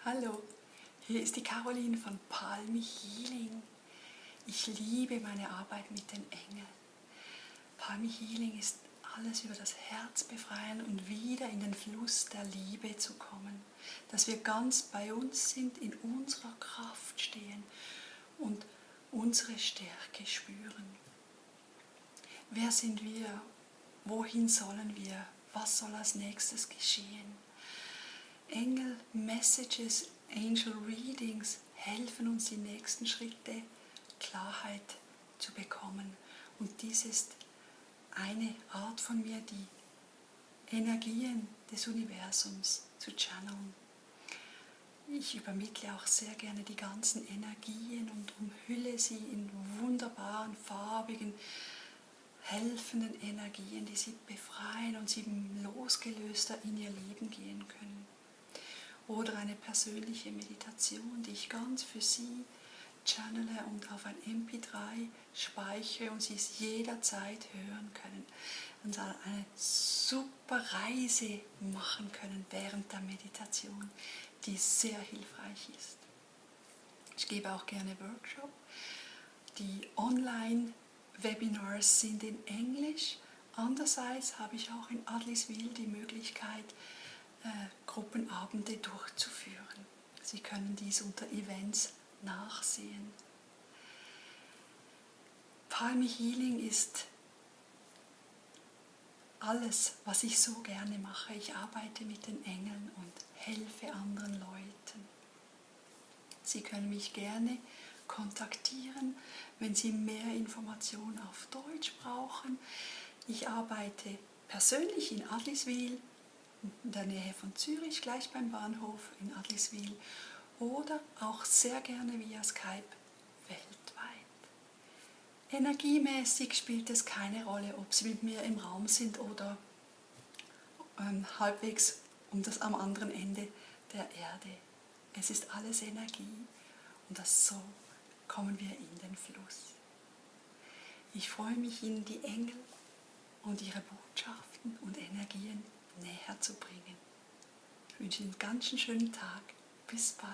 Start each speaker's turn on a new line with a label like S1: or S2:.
S1: Hallo, hier ist die Caroline von Palmy Healing. Ich liebe meine Arbeit mit den Engeln. Palmy Healing ist alles über das Herz befreien und wieder in den Fluss der Liebe zu kommen. Dass wir ganz bei uns sind, in unserer Kraft stehen und unsere Stärke spüren. Wer sind wir? Wohin sollen wir? Was soll als nächstes geschehen? Engel, Messages, Angel Readings helfen uns, die nächsten Schritte Klarheit zu bekommen. Und dies ist eine Art von mir, die Energien des Universums zu channeln. Ich übermittle auch sehr gerne die ganzen Energien und umhülle sie in wunderbaren, farbigen, helfenden Energien, die sie befreien und sie losgelöster in ihr Leben gehen können. Oder eine persönliche Meditation, die ich ganz für Sie channele und auf ein MP3 speichere und Sie es jederzeit hören können. Und eine super Reise machen können während der Meditation, die sehr hilfreich ist. Ich gebe auch gerne Workshops. Die Online-Webinars sind in Englisch. Andererseits habe ich auch in Adliswil die Möglichkeit, Gruppenabende durchzuführen. Sie können dies unter Events nachsehen. Palmy Healing ist alles, was ich so gerne mache. Ich arbeite mit den Engeln und helfe anderen Leuten. Sie können mich gerne kontaktieren, wenn Sie mehr Informationen auf Deutsch brauchen. Ich arbeite persönlich in Adliswil, in der Nähe von Zürich, gleich beim Bahnhof in Adliswil, oder auch sehr gerne via Skype weltweit. Energiemäßig spielt es keine Rolle, ob Sie mit mir im Raum sind oder halbwegs am anderen Ende der Erde. Es ist alles Energie und so kommen wir in den Fluss. Ich freue mich, Ihnen die Engel und ihre Botschaften und Energien näher zu bringen. Ich wünsche Ihnen einen ganz schönen Tag. Bis bald.